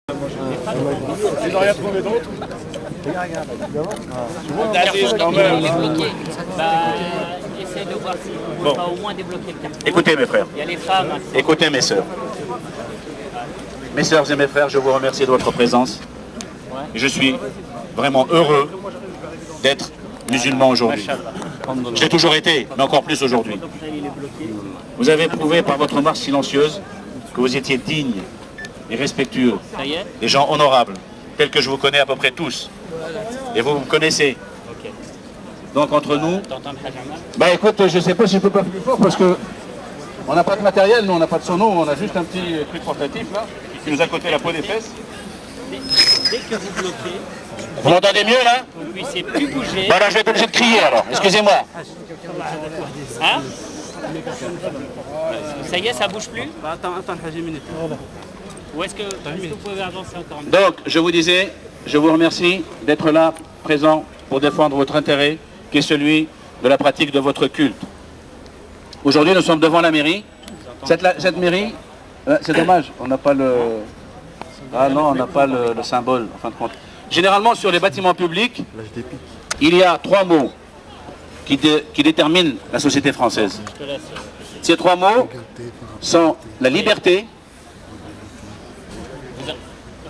Ils n'ont rien trouvé d'autre. Essaye de voir si on ne peut pas au moins débloquer le carton. Écoutez mes frères, Il y a les femmes. écoutez mes sœurs. Mes sœurs et mes frères, je vous remercie de votre présence. Je suis vraiment heureux d'être musulman aujourd'hui. Je l'ai toujours été, mais encore plus aujourd'hui. Vous avez prouvé par votre marche silencieuse que vous étiez dignes et respectueux, des gens honorables, tels que je vous connais à peu près tous. Et vous me connaissez. Donc entre nous, bah écoute, je sais pas si je peux pas plus fort parce que on n'a pas de matériel, nous on n'a pas de sono, on a juste un petit truc portatif là, qui nous a coté la peau des fesses. Dès que vous bloquez, Vous m'entendez mieux là? vous ne puissiez plus bouger. Bah là je vais être obligé de crier alors, excusez-moi. Hein? Ça y est, ça bouge plus? Attends, une minute. Ou est-ce que vous pouvez avancer encore un peu? Donc je vous disais, je vous remercie d'être là, présent, pour défendre votre intérêt, qui est celui de la pratique de votre culte. Aujourd'hui nous sommes devant la mairie. Cette mairie, c'est dommage, on n'a pas le... Ah non, on n'a pas le symbole, en fin de compte. Généralement, sur les bâtiments publics, il y a trois mots qui déterminent la société française. Ces trois mots sont la liberté.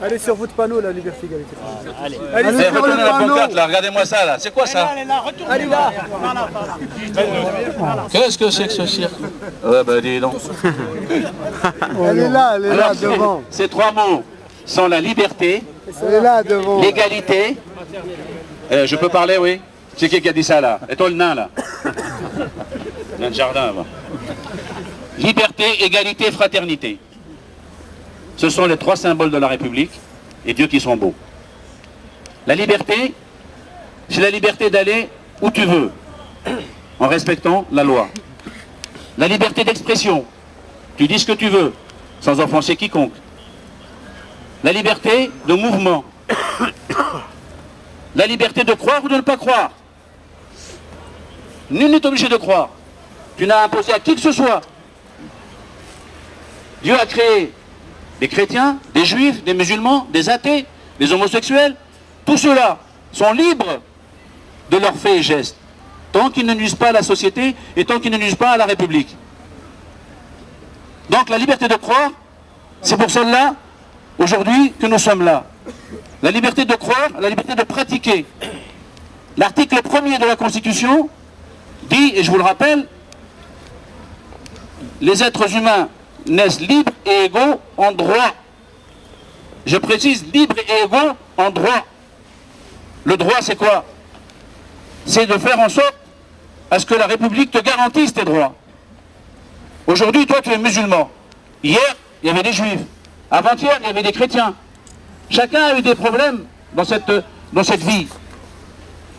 Allez sur votre panneau, la liberté, égalité. Allez. Allez sur Retournez le la panneau. pancarte là, regardez-moi ça là. C'est quoi ça? Allez là. Qu'est-ce que c'est que ce cirque? Ouais bah dis donc. Elle est là Alors, devant. ces trois mots sont la liberté, Elle est là devant. l'égalité. Je peux parler, oui? C'est qui a dit ça là? Et toi le nain là? Nain de jardin. Va. Liberté, égalité, fraternité. Ce sont les trois symboles de la République, et Dieu qui sont beaux. La liberté, c'est la liberté d'aller où tu veux, en respectant la loi. La liberté d'expression, tu dis ce que tu veux, sans offenser quiconque. La liberté de mouvement. La liberté de croire ou de ne pas croire. Nul n'est obligé de croire. Tu n'as imposé à qui que ce soit. Dieu a créé des chrétiens, des juifs, des musulmans, des athées, des homosexuels. Tous ceux-là sont libres de leurs faits et gestes, tant qu'ils ne nuisent pas à la société et tant qu'ils ne nuisent pas à la République. Donc la liberté de croire, c'est pour celle-là, aujourd'hui, que nous sommes là. La liberté de croire, la liberté de pratiquer. L'article 1er de la Constitution dit, et je vous le rappelle, les êtres humains naissent libres et égaux en droit. Je précise, libres et égaux en droit. Le droit, c'est quoi? C'est de faire en sorte à ce que la République te garantisse tes droits. Aujourd'hui, toi, tu es musulman. Hier, il y avait des juifs. Avant-hier, il y avait des chrétiens. Chacun a eu des problèmes dans cette vie.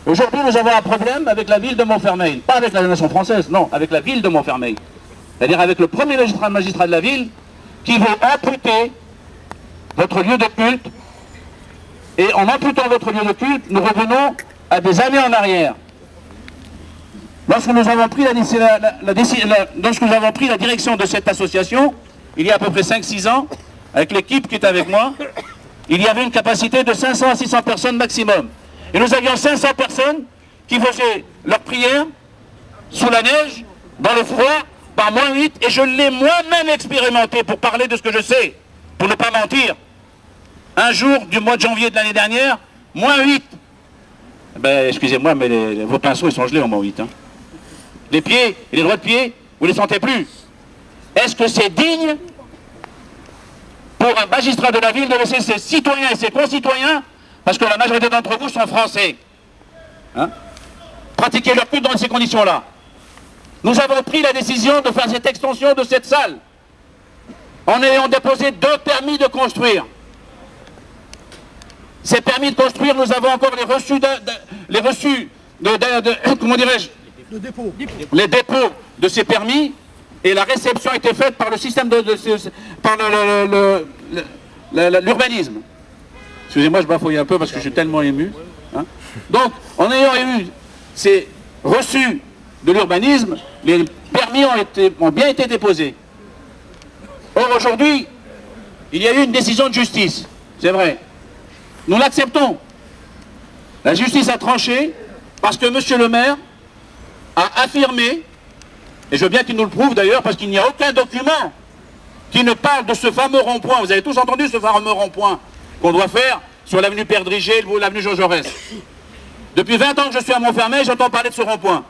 Aujourd'hui, nous avons un problème avec la ville de Montfermeil. Pas avec la nation française, non, avec la ville de Montfermeil. C'est-à-dire avec le premier magistrat de la ville qui veut amputer votre lieu de culte. Et en amputant votre lieu de culte, nous revenons à des années en arrière. Lorsque nous avons pris la direction de cette association, il y a à peu près 5-6 ans, avec l'équipe qui est avec moi, il y avait une capacité de 500 à 600 personnes maximum. Et nous avions 500 personnes qui faisaient leur prière sous la neige, dans le froid, par -8, et je l'ai moi-même expérimenté pour parler de ce que je sais, pour ne pas mentir. Un jour du mois de janvier de l'année dernière, -8. Ben, excusez-moi, mais vos pinceaux, ils sont gelés en -8. Hein. Les pieds et les doigts de pied, vous ne les sentez plus. Est-ce que c'est digne pour un magistrat de la ville de laisser ses citoyens et ses concitoyens, parce que la majorité d'entre vous sont français, hein, pratiquer leur culte dans ces conditions-là? Nous avons pris la décision de faire cette extension de cette salle en ayant déposé 2 permis de construire. Ces permis de construire, nous avons encore les reçus comment dirais-je, les dépôts de ces permis, et la réception a été faite par le système par l'urbanisme. Excusez-moi, je bafouille un peu parce que je suis tellement ému. Hein. Donc, en ayant eu ces reçus de l'urbanisme, les permis ont bien été déposés. Or aujourd'hui, il y a eu une décision de justice C'est vrai. Nous l'acceptons. La justice a tranché parce que monsieur le maire a affirmé, et je veux bien qu'il nous le prouve d'ailleurs, parce qu'il n'y a aucun document qui ne parle de ce fameux rond-point. Vous avez tous entendu ce fameux rond-point qu'on doit faire sur l'avenue Pierre Drigé ou l'avenue Jean Jaurès. Depuis 20 ans que je suis à Montfermeil, j'entends parler de ce rond-point.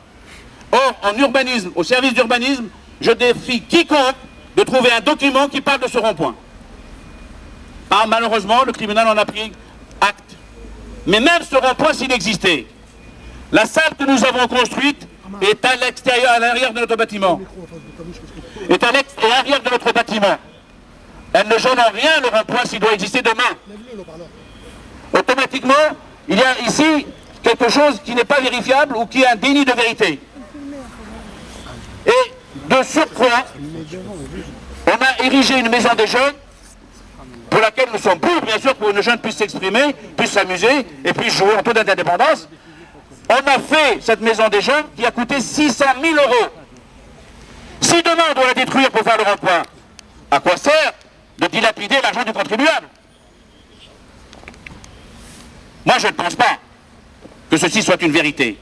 Or, en urbanisme, au service d'urbanisme, je défie quiconque de trouver un document qui parle de ce rond-point. Malheureusement, le tribunal en a pris acte. Mais même ce rond-point, s'il existait, la salle que nous avons construite est à l'extérieur, à l'arrière de notre bâtiment. Est à l'arrière de notre bâtiment. Elle ne gêne en rien le rond-point s'il doit exister demain. Automatiquement, il y a ici quelque chose qui n'est pas vérifiable ou qui est un déni de vérité. Et de surcroît, on a érigé une maison des jeunes pour laquelle nous sommes pour, bien sûr, pour que nos jeunes puissent s'exprimer, puissent s'amuser et puissent jouer en toute indépendance. On a fait cette maison des jeunes qui a coûté 600 000 €. Si demain on doit la détruire pour faire le rond-point, à quoi sert de dilapider l'argent du contribuable? Moi je ne pense pas que ceci soit une vérité.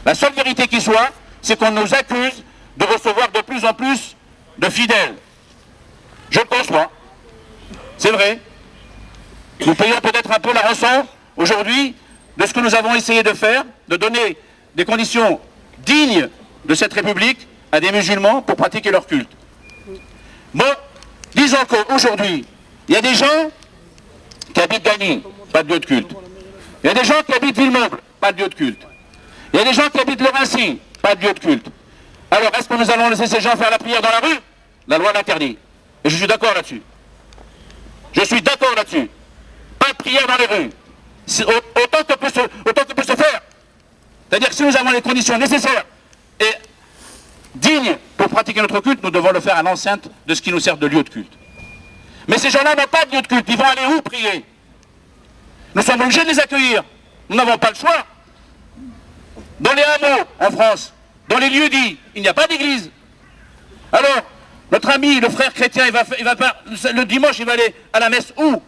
La seule vérité qui soit, c'est qu'on nous accuse de recevoir de plus en plus de fidèles. Je le conçois. C'est vrai. Nous payons peut-être un peu la rançon aujourd'hui de ce que nous avons essayé de faire, de donner des conditions dignes de cette République à des musulmans pour pratiquer leur culte. Bon, disons qu'aujourd'hui, il y a des gens qui habitent Gagny, pas de lieu de culte. Il y a des gens qui habitent Villemeuble, pas de lieu de culte. Il y a des gens qui habitent Le Vinci, pas de lieu de culte. Alors, est-ce que nous allons laisser ces gens faire la prière dans la rue? La loi l'interdit. Et je suis d'accord là-dessus. Je suis d'accord là-dessus. Pas de prière dans les rues. Autant que peut se faire. C'est-à-dire que si nous avons les conditions nécessaires et dignes pour pratiquer notre culte, nous devons le faire à l'enceinte de ce qui nous sert de lieu de culte. Mais ces gens-là n'ont pas de lieu de culte. Ils vont aller où prier? Nous sommes obligés de les accueillir. Nous n'avons pas le choix. Dans les hameaux, en France, dans les lieux dits, il n'y a pas d'église. Alors, notre ami, le frère chrétien, le dimanche, il va aller à la messe où?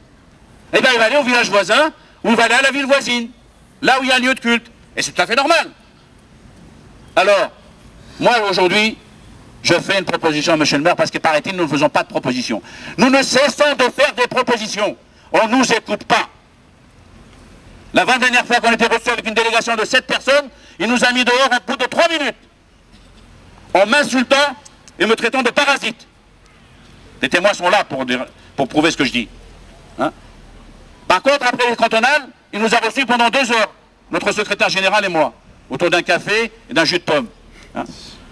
Eh bien, il va aller au village voisin, ou il va aller à la ville voisine, là où il y a un lieu de culte. Et c'est tout à fait normal. Alors, moi, aujourd'hui, je fais une proposition à monsieur le maire, parce que paraît-il, nous ne faisons pas de propositions. Nous ne cessons de faire des propositions. On ne nous écoute pas. La 20e fois qu'on était reçu avec une délégation de 7 personnes, il nous a mis dehors au bout de 3 minutes. En m'insultant et me traitant de parasite. Les témoins sont là pour prouver ce que je dis. Hein? Par contre, après les cantonales, il nous a reçus pendant 2 heures, notre secrétaire général et moi, autour d'un café et d'un jus de pomme. Hein?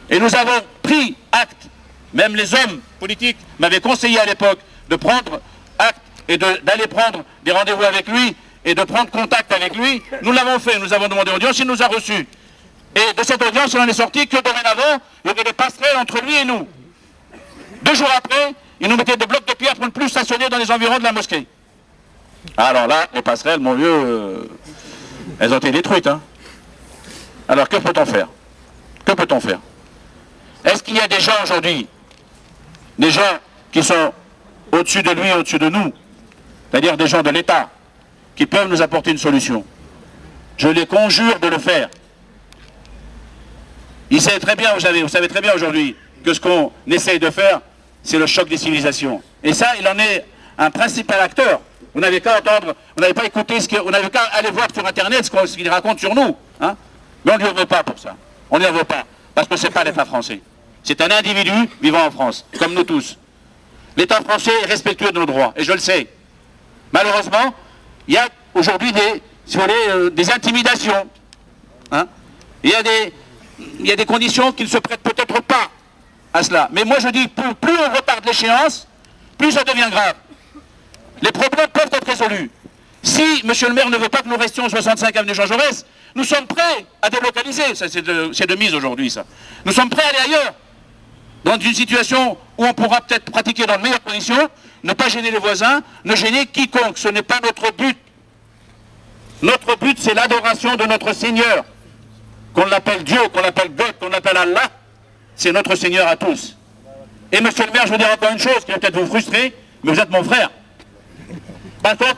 Et nous avons pris acte, même les hommes politiques m'avaient conseillé à l'époque de prendre acte et d'aller prendre des rendez-vous avec lui et de prendre contact avec lui. Nous l'avons fait, nous avons demandé audience, il nous a reçus. Et de cette audience, il en est sorti que dorénavant, il y avait des passerelles entre lui et nous. 2 jours après, il nous mettait des blocs de pierre pour ne plus stationner dans les environs de la mosquée. Alors là, les passerelles, mon vieux, elles ont été détruites. Hein. Alors que peut-on faire? Que peut-on faire? Est-ce qu'il y a des gens aujourd'hui, des gens qui sont au-dessus de lui, au-dessus de nous, c'est-à-dire des gens de l'État, qui peuvent nous apporter une solution? Je les conjure de le faire. Vous savez très bien aujourd'hui que ce qu'on essaye de faire, c'est le choc des civilisations. Et ça, il en est un principal acteur. Vous n'avez qu'à entendre, vous n'avez pas écouté, vous n'avez qu'à aller voir sur Internet ce qu'il raconte sur nous. Hein. Mais on ne lui en veut pas pour ça. On ne lui en veut pas. Parce que ce n'est pas l'État français. C'est un individu vivant en France, comme nous tous. L'État français est respectueux de nos droits, et je le sais. Malheureusement, il y a aujourd'hui des intimidations. Hein. Il y a des conditions qui ne se prêtent peut-être pas à cela. Mais moi je dis, plus on retarde l'échéance, plus ça devient grave. Les problèmes peuvent être résolus. Si monsieur le maire ne veut pas que nous restions au 65 avenue Jean Jaurès, nous sommes prêts à délocaliser. Ça, c'est de mise aujourd'hui, ça. Nous sommes prêts à aller ailleurs. Dans une situation où on pourra peut-être pratiquer dans de meilleures conditions, ne pas gêner les voisins, ne gêner quiconque. Ce n'est pas notre but. Notre but, c'est l'adoration de notre Seigneur. Qu'on l'appelle Dieu, qu'on l'appelle God, qu'on l'appelle Allah, c'est notre Seigneur à tous. Et monsieur le maire, je veux dire encore une chose qui va peut-être vous frustrer, mais vous êtes mon frère. Bateau